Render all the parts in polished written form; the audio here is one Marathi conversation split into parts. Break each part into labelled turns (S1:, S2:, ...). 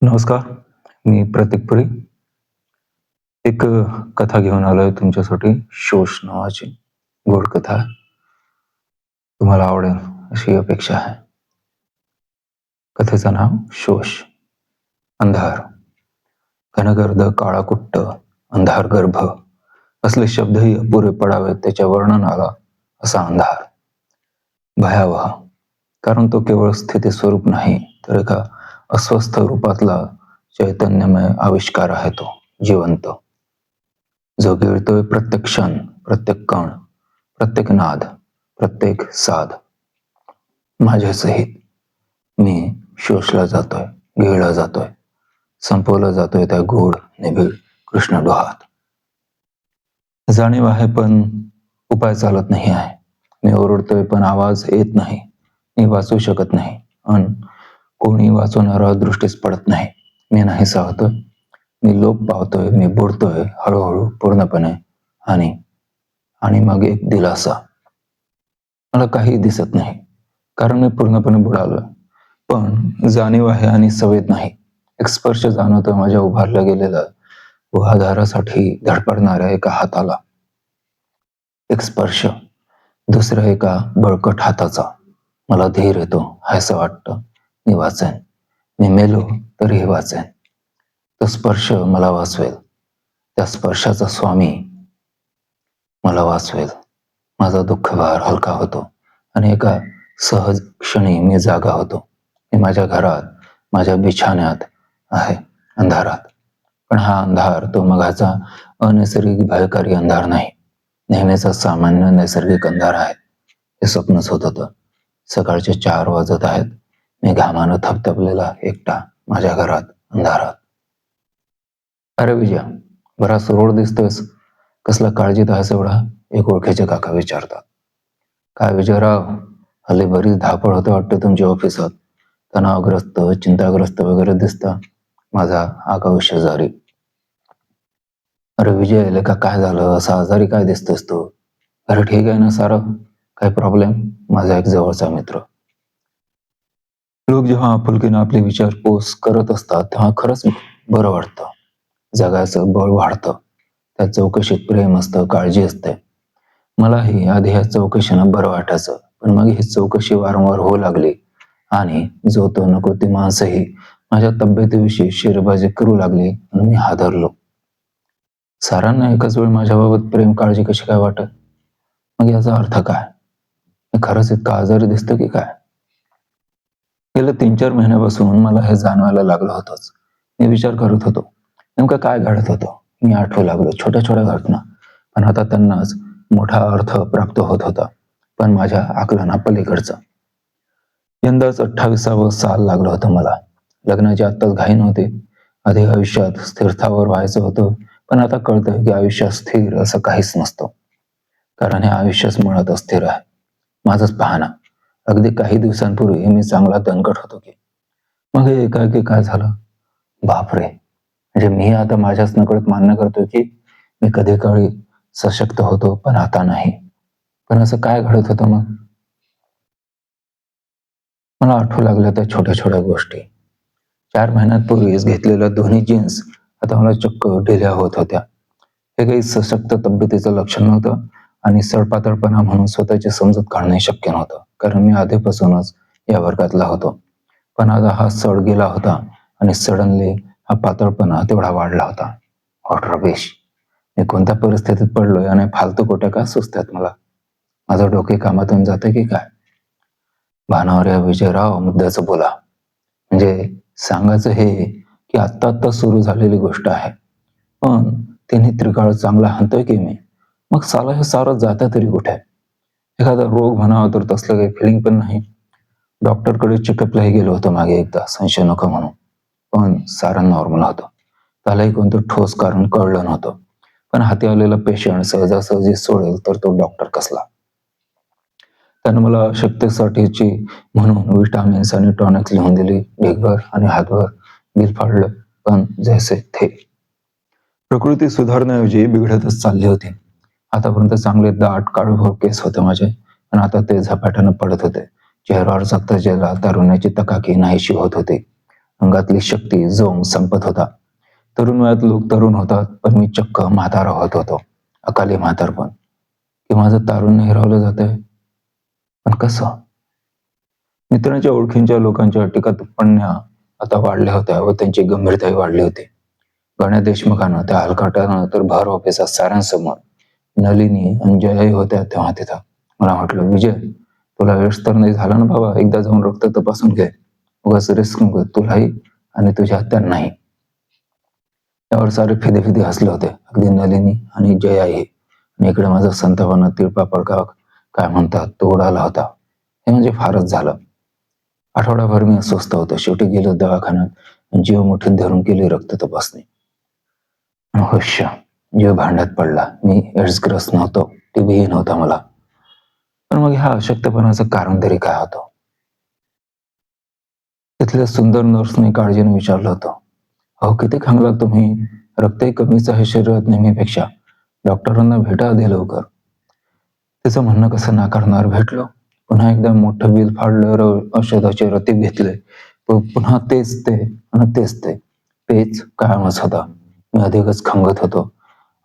S1: नमस्कार. मी प्रतीक पुरी. एक कथा घेऊन आलोय तुमच्यासाठी. शोष नावाची गोड कथा आहे. तुम्हाला आवडेल अशी अपेक्षा आहे. कथेचं नाव शोष. अंधार, घनगर्द काळाकुट्ट, अंधार गर्भ असले शब्दही अपुरे पडावेत त्याच्या वर्णनाला. असा अंधार भयावह, कारण तो केवळ स्थिती स्वरूप नाही, तर एका अस्वस्थ रूपातला चैतन्यमय आविष्कार आहे. तो जिवंत, जो गिळतोय प्रत्येक क्षण, प्रत्येक कण, प्रत्येक नाद, प्रत्येक साध. माझ्या सहित मी शोषला जातोय, गिळला जातोय, संपवला जातोय त्या गोड निबिड कृष्ण डोहात. जाणीव आहे पण उपाय चालत नाही आहे. मी ओरडतोय पण आवाज येत नाही. मी वाचू शकत नाही अन कोणी वाचवणारा दृष्टीस पडत नाही. मी नाही सावतोय, मी लोप पावतोय, मी बुडतोय हळूहळू पूर्णपणे. आणि मग एक दिलासा. मला काही दिसत नाही, कारण मी पूर्णपणे बुडालोय. पण जाणीव आहे आणि सवेद नाही. एक स्पर्श जाणवतो माझ्या उभारल्या गेलेल्या व आधारासाठी धडपडणाऱ्या एका हाताला. एक स्पर्श दुसऱ्या एका बळकट हाताचा. मला धीर येतो, असं वाटतं मी वाचेन. मी मेलो तरीही वाचेन. तो स्पर्श मला वाचवेल. त्या स्पर्शाचा स्वामी मला वाचवेल. माझा दुःखभार हलका होतो आणि एका सहज क्षणी मी जागा होतो. मी माझ्या घरात, माझ्या बिछाण्यात आहे, अंधारात. पण हा अंधार तो मगाचा अनैसर्गिक भयकारी अंधार नाही. नेहमीचा सामान्य नैसर्गिक अंधार आहे. हे स्वप्नच होत होतं. सकाळचे 4 वाजत आहेत. मी घामानं थपथपलेला एकटा माझ्या घरात, अंधारात. अरे विजया, बराच रोड दिसतोयस. कसला काळजीत आहेस एवढा? एक ओळखीचे काका विचारतात. काय विजयराव, हल्ली बरीच धावपळ होते वाटते तुमच्या ऑफिसात. तणावग्रस्त, चिंताग्रस्त वगैरे दिसता. माझा आगाऊ शेजारी. अरे विजय, लेका काय झालं? असा आजारी काय दिसतोस तू? अरे ठीक आहे ना सारं? काही प्रॉब्लेम? माझा एक जवळचा मित्र. लोक जेव्हा आपुलकीनं आपली विचारपूस करत असतात तेव्हा खरंच बरं वाटतं. जगायचं बळ वाढतं. त्या चौकशीत प्रेम असतं, काळजी असते. मलाही आधी ह्या चौकशीनं बरं वाटायचं, पण मग ही चौकशी वारंवार होऊ लागली आणि जो तो नको ती माणसंही माझ्या तब्येतीविषयी शेरबाजी करू लागली आणि मी हादरलो. सारांना एकाच वेळ माझ्याबाबत प्रेम काळजी कशी काय वाटत? मग याचा अर्थ काय? मी खरंच इतका आजारी दिसतो की काय? गेल्या 3-4 महिन्यापासून मला हे जाणवायला लागलं होतंच. मी विचार करत होतो, नेमकं काय घडत होतं. मी आठवू लागलो छोट्या छोट्या घटना, पण आता त्यांनाच मोठा अर्थ प्राप्त होत होता, पण माझ्या आकलना पलीकडचा. यंदाच 28वं साल लागलं होतं मला. लग्नाची आत्ताच घाई नव्हती. आधी आयुष्यात स्थिरतावर व्हायचं होतं, पण आता कळतंय की आयुष्यात स्थिर असं काहीच नसतं, कारण हे आयुष्यच मुळात अस्थिर आहे. माझंच पाहना, अगदी काही दिवसांपूर्वी मी चांगला दणकट होतो की मग हे एकाएकी काय झालं? बापरे, म्हणजे मी आता माझ्याच नकळत मान्य करतो की मी कधी काळी सशक्त होतो, पण आता नाही. पण असं काय घडत होतं मग? मला आठवू लागल्या त्या छोट्या छोट्या गोष्टी. 4 महिन्यांपूर्वीच घेतलेल्या दोन्ही जीन्स आता मला चक्क ढिल्या होत होत्या. हे काही सशक्त तब्येतीचं लक्षण नव्हतं आणि सडपातळपणा म्हणून स्वतःची समजूत काढणे शक्य नव्हतं, कारण मी आधीपासूनच या वर्गातला होतो. पण आता हा सड गेला होता आणि सडनली हा पातळपणा तेवढा वाढला होता. व्हॉट रबेश! मी कोणत्या परिस्थितीत पडलोय आणि फालतू गोट्या का सुचतात मला? माझं डोके कामातून जाते की काय? भानावर या विजयराव, मुद्द्याचं बोला. म्हणजे सांगायचं हे की आत्ता आत्ता सुरू झालेली गोष्ट आहे, पण तिन्ही त्रिकाळ चांगला हाणतोय की मी. मग साला हे सारं जातं तरी कुठे? एखादा रोग म्हणावा तर तसलं काही फिलिंग पण नाही. डॉक्टरकडे चेकअपलाही गेलो होतो मागे एकदा, संशय नको म्हणून, पण सारं नॉर्मल होतं. त्यालाही कोणतं ठोस कारण कळलं नव्हतं. पण हाती आलेला पेशंट सहजासहजी सोडेल तर तो डॉक्टर कसला? त्यानं मला शक्तीसाठीची म्हणून विटामिन्स आणि टॉनिक्स लिहून दिली ढीगभर आणि हातभर बिल फाडलं, पण जैसे थे. प्रकृती सुधारण्याऐवजी बिघडतच चालली होती. आतापर्यंत चांगले दाट काळभोर केस होते माझे, पण आता ते झपाट्यानं पडत होते. चेहऱ्यावर जगता तारुण्याची तकाकी नाहीशी होत होती अंगातली शक्ती जोम संपत होता. तरुण वयात लोक तरुण होतात, पण मी चक्क म्हातारा होत होतो. अकाली म्हातारपण. की माझं तारुण्य हिरावलं जातंय. पण कसं? मित्रांच्या ओळखींच्या लोकांच्या टीका टिप्पण्या आता वाढल्या होत्या व त्यांची गंभीरताही वाढली होती. गण्या देशमुखानं, त्या हलकटानं तर भर ऑफिसात साऱ्यांसमोर, नलिनी आणि जयाही होत्या तेव्हा तिथं, मला म्हटलं, विजय, तुला यश तर नाही झालं ना बाबा? एकदा जाऊन रक्त तपासून घे. उगाच रिस्क नको तुलाही आणि तुझ्या त्यांनाही. त्यावर सारे फिदे फिदे हसले होते, अगदी नलिनी आणि जयाही. आणि इकडे माझा संतापानं तिळपापड का काय म्हणतात तो उडाला होता. हे म्हणजे फारच झालं. आठवडाभर मी अस्वस्थ होतो. शेवटी गेलो दवाखान्यात. जीव मुठीत धरून केली रक्त तपासणी. हुश्य, जीव भांड्यात पडला. मी एड्सग्रस्त नव्हतो, टीबीही नव्हता मला. पण मग ह्या अशक्तपणाचं कारण तरी काय होतं? तिथल्या सुंदर नर्सने काळजीने विचारलं होतं. अहो, किती खांगलात तुम्ही? रक्तही कमीच आहे शरीरात नेहमीपेक्षा. डॉक्टरांना भेटा आधी लवकर. तिचं म्हणणं कसं नाकारणार? भेटलो. पुन्हा एकदा मोठं बिल फाडलं, औषधाचे रतीब घेतले. पुन्हा तेच ते आणि तेच ते. पेच कायमच होता. मी अधिकच खंगत होतो.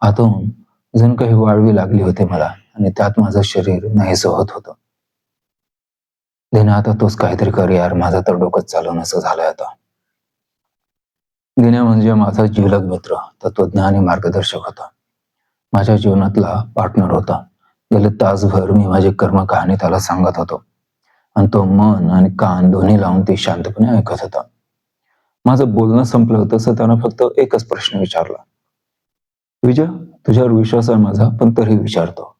S1: आतून जणू काही वाळवी लागली होती मला आणि त्यात माझं शरीर नाहीसं होत होतं. दिन्या, आता तोच काहीतरी कर यार, माझं तर डोकंच चालवणंसं झालंय आता. दिन्या म्हणजे माझा जिवलग मित्र, तत्वज्ञ आणि मार्गदर्शक होता. माझ्या जीवनातला पार्टनर होता. गेले तासभर मी माझी कर्म कहाणी त्याला सांगत होतो आणि तो मन आणि कान दोन्ही लावून ती शांतपणे ऐकत होता. माझं बोलणं संपलं तसं त्यानं फक्त एकच प्रश्न विचारला. विजय, तुझ्यावर विश्वास आहे माझा, पण तरी विचारतो.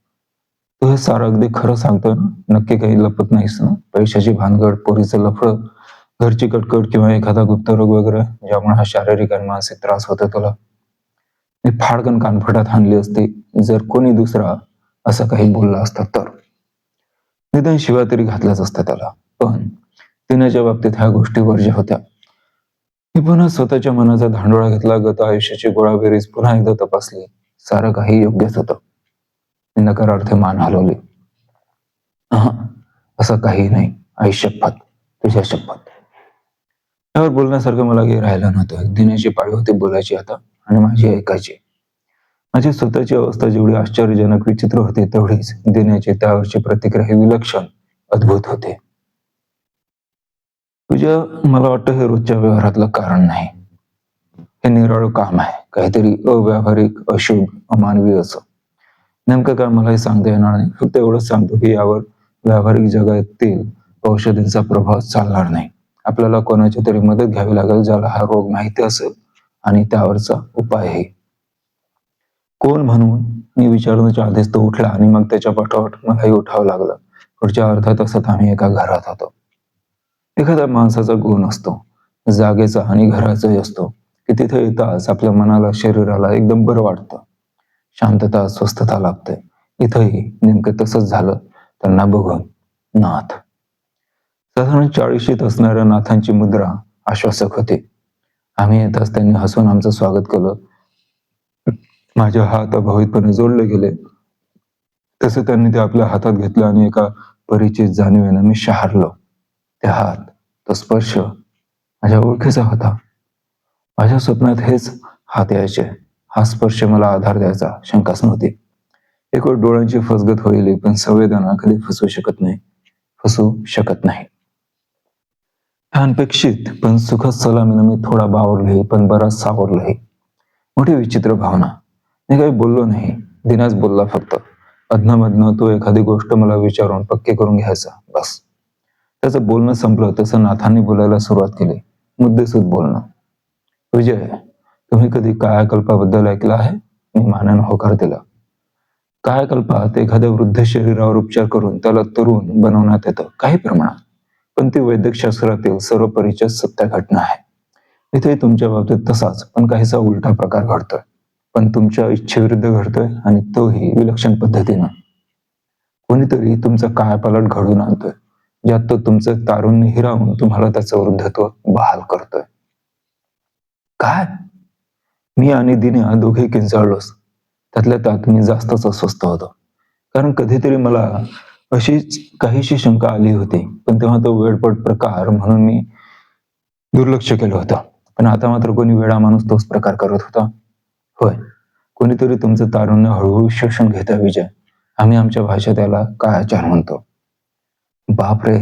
S1: तू हे सारं अगदी खरं सांगतोय ना? नक्की काही लपत नाहीस ना? पैशाची भानगड, पोरीचं लफडं, घरची कटकट किंवा एखादा गुप्तरोग वगैरे, ज्यामुळे हा शारीरिक आणि मानसिक त्रास होतो तुला? मी फाडकन कानफटात हाणली असती जर कोणी दुसरा असं काही बोलला असता तर. निदान शिव्या तरी घातल्याच असत्या त्याला. पण तिण्याच्या बाबतीत ह्या गोष्टी वर्ज्य होत्या. मी पुन्हा स्वतःच्या मनाचा धांडोळा घेतला. गत आयुष्याची गोळाबेरीज पुन्हा एकदा तपासली. सारं काही योग्यच होतं. मी नकारार्थी मान हलवली. असं काही नाही. आई शपथ, तुझ्या शपथ. त्यावर बोलण्यासारखं मला काही राहिलं नव्हतं. दिन्याची पाळी होती बोलायची आता आणि माझी ऐकायची. माझी स्वतःची अवस्था जेवढी आश्चर्यजनक विचित्र होती, तेवढीच दिन्याची त्यावरची प्रतिक्रिया ही विलक्षण, अद्भुत होते. तुझ्या, मला वाटतं हे रोजच्या व्यवहारातलं कारण नाही. हे निराळं काम आहे, काहीतरी अव्यावहारिक, अशुभ, अमानवी असं. नेमकं काय मलाही सांगता येणार नाही. फक्त एवढंच सांगतो की यावर व्यावहारिक जगातील औषधींचा प्रभाव चालणार नाही. आपल्याला कोणाची तरी मदत घ्यावी लागेल, ज्याला हा रोग माहिती असेल आणि त्यावरचा उपायही. कोण म्हणून मी विचारण्याच्या आधीच तो उठला आणि मग त्याच्या पाठोपाठ मलाही उठावं लागलं. पुढच्या अर्ध्या तासात आम्ही एका घरात होतो. एखाद्या माणसाचा गुण असतो, जागेचा आणि घराचाही असतो, की तिथे येताच आपल्या मनाला, शरीराला एकदम बरं वाटतं. शांतता, स्वस्थता लागते. इथंही नेमकं तसंच झालं. त्यांना बघून नाथ. साधारण 40शीत असणाऱ्या नाथांची मुद्रा आश्वासक होती. आम्ही येताच त्यांनी हसून आमचं स्वागत केलं. माझे हात अभावितपणे जोडले गेले. तसे त्यांनी ते आपल्या हातात घेतलं आणि एका परिचित जाणीवेनं मी शहारलो. ते हात, तो स्पर्श माझ्या ओळखीचा होता. माझ्या स्वप्नात हेच हात यायचे. हा स्पर्श मला आधार द्यायचा, शंकाच नव्हती. एक वेळ डोळ्यांची फसगत होईल, पण संवेदना कधी फसवू शकत नाही. अनपेक्षित पण सुखद सलामीनं मी थोडा बावरलोही, पण बराच सावरलोही. मोठी विचित्र भावना. मी काही बोललो नाही. दिनाच बोलला फक्त. अधनं तो एखादी गोष्ट मला विचारून पक्के करून घ्यायचा, बस. त्याचं बोलणं संपलं तसं नाथांनी बोलायला सुरुवात केली. मुद्देसूद बोलणं. विजय, तुम्ही कधी कायाकल्पाबद्दल ऐकलं आहे? मी मानानं होकार दिला. कायाकल्पात एखाद्या वृद्ध शरीरावर उपचार करून त्याला तरुण बनवण्यात येतं, काही प्रमाणात. पण ती वैद्यकशास्त्रातील सर्व परिचित सत्य घटना आहे. इथे तुमच्या बाबतीत तसाच, पण काहीसा उलटा प्रकार घडतोय. पण तुमच्या इच्छेविरुद्ध घडतोय आणि तोही विलक्षण पद्धतीनं. कोणीतरी तुमचा कायापालट घडवून आणतोय, ज्यात तो तुमचं तारुण्य हिरावून तुम्हाला त्याचं वृद्धत्व बहाल करतोय. काय? मी आणि दिन्या दोघे किंचाळलोच. त्यातल्या त्यात मी जास्तच अस्वस्थ होतो. कारण कधीतरी मला अशीच काहीशी शंका आली होती, पण तेव्हा तो वेळपट प्रकार म्हणून मी दुर्लक्ष केलं होतं. पण आता मात्र कोणी वेडा माणूस तोच प्रकार करत होता. होय, कोणीतरी तुमचं तारुण्य हळूहळू शोषून घेतं विजय. आम्ही आमच्या भाषेत त्याला कायाचार म्हणतो. बापरे!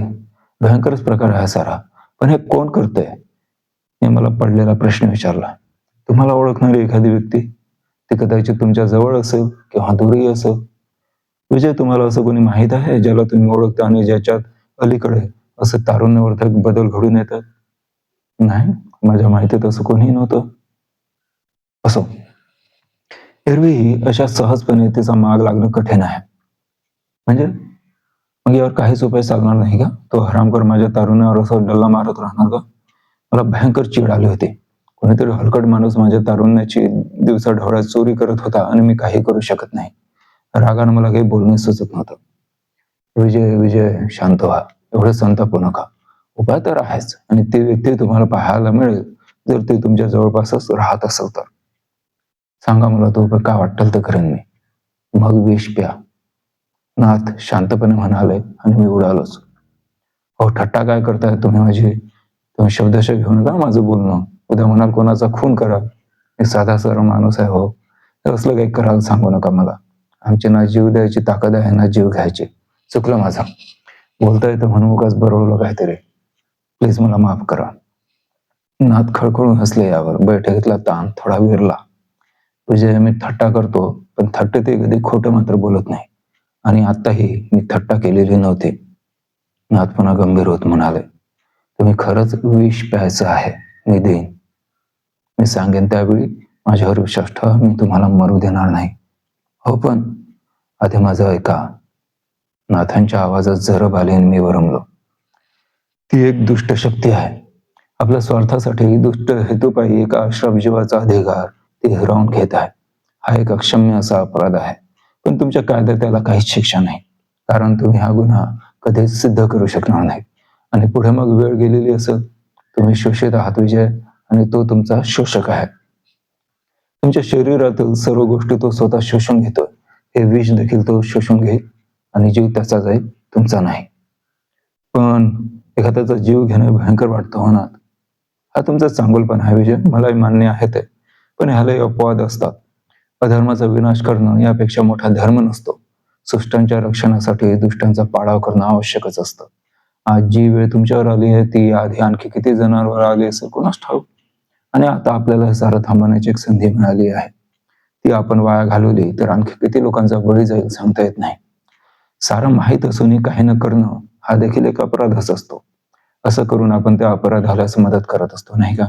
S1: भयंकरच प्रकार आहे सारा. पण हे कोण करतंय? मी मला पडलेला प्रश्न विचारला. तुम्हाला ओळखणारी एखादी व्यक्ती? ती कदाचित तुमच्या जवळ असेल किंवा दूरही असेल. विजय, तुम्हाला असं कोणी माहीत आहे ज्याला तुम्ही ओळखता आणि ज्याच्यात अलीकडे असं तारुण्यवर्धक बदल घडून येतात? नाही, माझ्या माहितीत असं कोणीही नव्हतं. असो, एरवीही अशा सहजपणे तिचा माग लागणं कठीण आहे. म्हणजे मग यावर काहीच उपाय चालणार नाही का? तो हरामखोर माझ्या तारुण्यावर असं डल्ला मारत राहणार का? मला भयंकर चीड आली होती. कोणीतरी हलकट माणूस माझ्या तारुण्याची दिवसाढवळ्या चोरी करत होता आणि मी काही करू शकत नाही. रागानं मला काही बोलणं सुचत नव्हतं. विजय, विजय, शांत व्हा. एवढं संतापू नका. उपाय तर आहेच आणि ती व्यक्ती तुम्हाला पाहायला मिळेल जर ती तुमच्या जवळपासच राहत असेल तर. सांगा मला तो उपाय, काय वाटेल ते करेन मी. मग विष प्या, नाथ शांतपणे म्हणाले आणि मी उडालोच. हो, थट्टा काय करताय तुम्ही माझी? तुम्ही शब्दशः घेऊ नका माझं बोलणं. उद्या म्हणाल कोणाचा खून करा. मी साधा सरळ माणूस आहे हो. तर असलं काही करायला सांगू नका मला. आमची ना जीव द्यायची ताकद आहे ना जीव घ्यायची. चुकलं माझं. बोलता येतं म्हणून उगाच बरवलं काहीतरी. प्लीज मला माफ करा. नाथ खळखळून हसले यावर. बैठकीतला ताण थोडा विरला. विजय, मी थट्टा करतो, पण थट्टेतही कधी खोटं मात्र बोलत नाही. आणि आत्ताही मी थट्टा केलेली नव्हती. नाथ पुन्हा गंभीर होत म्हणाले, तुम्ही खरंच विष प्यायचं आहे, मी देईन. मी सांगेन त्यावेळी माझ्यावर विश्वास ठेवा. मी तुम्हाला मरू देणार नाही. हो, पण आधी माझं ऐका. नाथांच्या आवाजात जरब आली आणि मी वरमलो. ती एक दुष्ट शक्ती आहे. आपल्या स्वार्थासाठी दुष्ट हेतूपायी एका अश्रफ जीवाचा अधिकार ती हिरावून घेत आहे. हा एक अक्षम्य असा अपराध आहे. पण तुमच्या कायद्यात त्याला काहीच शिक्षा नाही, कारण तुम्ही हा गुन्हा कधीच सिद्ध करू शकणार नाही. आणि पुढे मग वेळ गेलेली असेल. तुम्ही शोषित आहात विजय, आणि तो तुमचा शोषक आहे. तुमच्या शरीरातील सर्व गोष्टी तो स्वतः शोषून घेतो. हे विष देखील तो शोषून घेईल आणि जीव त्याचा जाईल, तुमचा नाही. पण एखाद्याचा जीव घेणं भयंकर वाटतं हो ना. हा तुमचा चांगुलपणा आहे विजय, मलाही मान्य आहे ते. पण ह्यालाही अपवाद असतात. अधर्माचा विनाश करणं यापेक्षा मोठा धर्म नसतो. सृष्टांच्या रक्षणासाठी दुष्टांचा पाडाव करणं आवश्यकच असतं. आज जी वेळ तुमच्यावर आली आहे ती आधी आणखी किती जणांवर आली असेल कोणास ठाऊक. आणि आता आपल्याला हे सारं थांबवण्याची एक संधी मिळाली आहे. ती आपण वाया घालवली तर आणखी किती लोकांचा बळी जाईल सांगता येत नाही. सारं माहीत असूनही काही न करणं हा देखील एक अपराधच असतो. असं करून आपण त्या अपराधालाच मदत करत असतो, नाही का?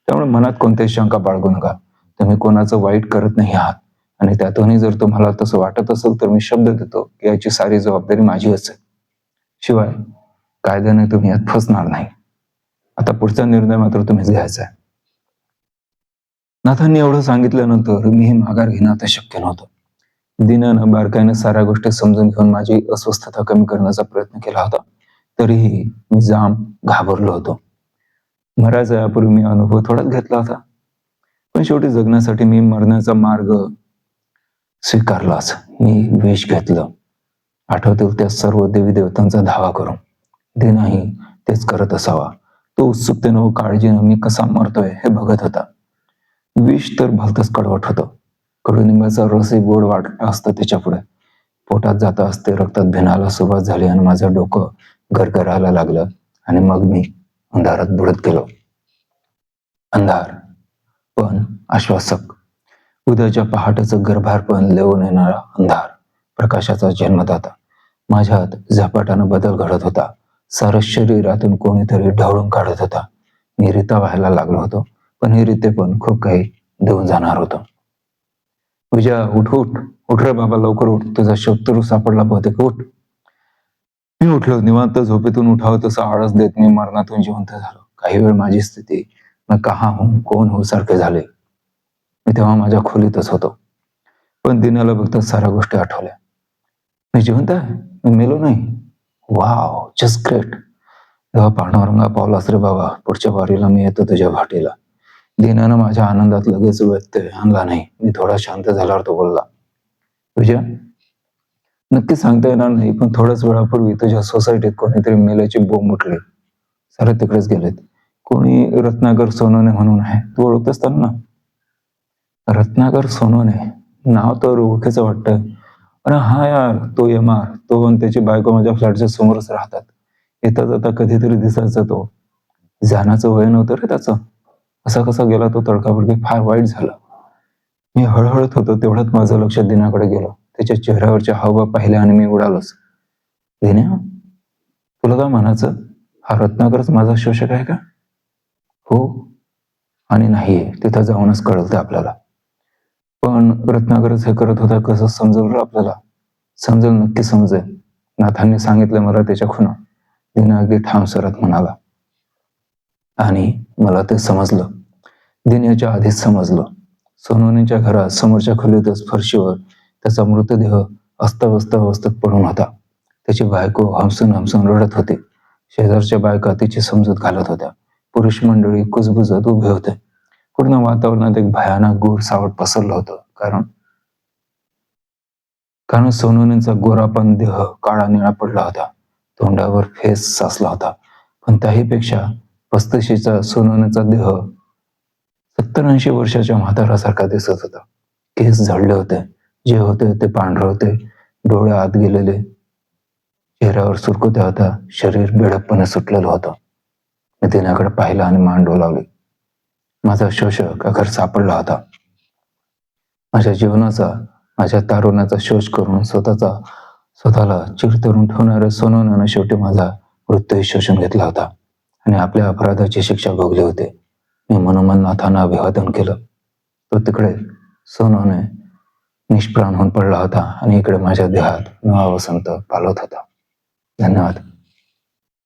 S1: त्यामुळे मनात कोणत्याही शंका बाळगू नका. तुम्ही कोणाचं वाईट करत नाही आहात. आणि त्यातूनही जर तुम्हाला तसं वाटत असेल तर मी शब्द देतो की याची सारी जबाबदारी माझी असेल. शिवाय कायद्याने तुम्ही यात फसणार नाही. आता पुढचा निर्णय मात्र तुम्हीच घ्यायचा आहे. नाथांनी एवढं सांगितल्यानंतर मीही माघार घेणं आता शक्य नव्हतं. दिनानं बारकाईनं साऱ्या गोष्टी समजून घेऊन माझी अस्वस्थता कमी करण्याचा प्रयत्न केला होता. तरीही मी जाम घाबरलो होतो. मरायचा यापूर्वी मी अनुभव थोडाच घेतला होता. पण शेवटी जगण्यासाठी मी मरण्याचा मार्ग स्वीकारलाच. मी विष घेतलं. आठवतील त्या सर्व देवी देवतांचा धावा करून. दिनाही तेच करत असावा. तो उत्सुकतेनं व काळजीनं मी कसा मरतोय हे बघत होता. विष तर भलतंच कडवट होतं. कडुनिंबाचा रसही गोड वाटला असतं त्याच्यापुढे. पोटात जाता असते रक्तात भिनायला सुरुवात झाली आणि माझं डोकं गरगरायला लागलं आणि मग मी अंधारात बुडत गेलो. अंधार पण आश्वासक. उद्याच्या पहाटेचं गर्भारपण लिहून येणारा अंधार, प्रकाशाचा जन्मदाता. माझ्यात झपाट्यानं बदल घडत होता. सारं शरीरातून कोणीतरी ढवळून काढत होता. मी रिता व्हायला लागलो होतो, पण हे रिते पण खूप काही देऊन जाणार होतं. विजया, उठ उठ उठ रे बाबा, लवकर उठ. तुझा शत्रू सापडला बहुतेक, उठ. मी उठलो. निवांत झोपेतून उठावं तसं आळस देत मी मरणातून जिवंत झालो. काही वेळ माझी स्थिती मैं कहा हूं कोण हूं सारखे झाले. मी तेव्हा माझ्या खोलीतच होतो. पण दिनाला बघता साऱ्या गोष्टी आठवल्या. मी जिवंत आहे, मी मेलो नाही. Wow, just great. तेव्हा पांडुरंगा पावलास रे बाबा, पुढच्या वारीला मी येतो तुझ्या भाटीला. दिनानं माझ्या आनंदात लगेच व्यत्यय आणला नाही. मी थोडा शांत झाल्यावर तो बोलला, विजय, नक्की सांगता येणार नाही, पण थोड्याच वेळापूर्वी तुझ्या सोसायटीत कोणीतरी मेल्याची बोंब उठली. सारे तिकडेच गेलेत. कोणी रत्नाकर सोनवणे म्हणून आहे, तू ओळखत असताना ना? रत्नाकर सोनवणे नाव तर ओळखीचं वाटतं. अरे हा यार, तो यमा, तो आणि त्याची बायको माझ्या फ्लॅटच्या समोरच राहतात. येता जाता कधीतरी दिसायचा तो. जाण्याचं वय नव्हतं रे त्याचं. असा कसा गेला तो तडकाफडकी, फार वाईट झालं. मी हळहळत होतो तेवढ्यात माझं लक्ष दिनाकडे गेलं. त्याच्या चेहऱ्यावरच्या हावभाव पाहिले आणि मी उडालोच. दिन्या, तुला काय म्हणायचं? हा रत्नाकरच माझा शोषक आहे का? हो आणि नाहीये, तिथं जाऊनच कळलं ते आपल्याला. पण रत्नाकरच हे करत होता कसं समजलं रे आपल्याला? समजेल, नक्की समजेल. नाथांनी सांगितलं मला त्याच्या खुणा. दिना अगदी ठाम स्वरात म्हणाला. आणि मला ते समजलं. दिन्याच्या आधीच समजलं. सोनवणेच्या घरात समोरच्या खोलीतच फरशीवर त्याचा मृतदेह अस्ताव्यस्त अवस्थेत पडून होता. त्याची बायको हमसून हमसून रडत होती. शेजारच्या बायका तिची समजूत घालत होत्या. पुरुष मंडळी कुजबुजत उभे होते. पूर्ण वातावरणात एक भयानक गूढ सावट पसरलं होतं. कारण सोनवणेचा गोरापान देह काळा निळा पडला होता. तोंडावर फेस साचला होता. पण त्याहीपेक्षा 35चा सोनवणेचा देह 70-80 वर्षाच्या म्हातारासारखा दिसत होता. केस झडले होते. जे होते ते पांढरे होते. डोळे आत गेलेले. चेहऱ्यावर सुरकुत्या होत्या. शरीर बेडकपणे सुटलेलं होतं. मी दिनाकडे पाहिलं आणि मान डोलावली. माझा शोषक अगर सापडला होता. माझ्या जीवनाचा, माझ्या तारुण्याचा शोष करून स्वतःला चिरतरून ठेवणाऱ्या सोनवण्यानं शेवटी माझा मृत्यू शोषून घेतला होता आणि आपल्या अपराधाची शिक्षा भोगली होती. मी मनोमन नाथांना अभिवादन केलं. तो तिकडे सोनवणे निष्प्राण होऊन पडला होता आणि इकडे माझ्या देहात नवा वसंत पालत होता. धन्यवाद.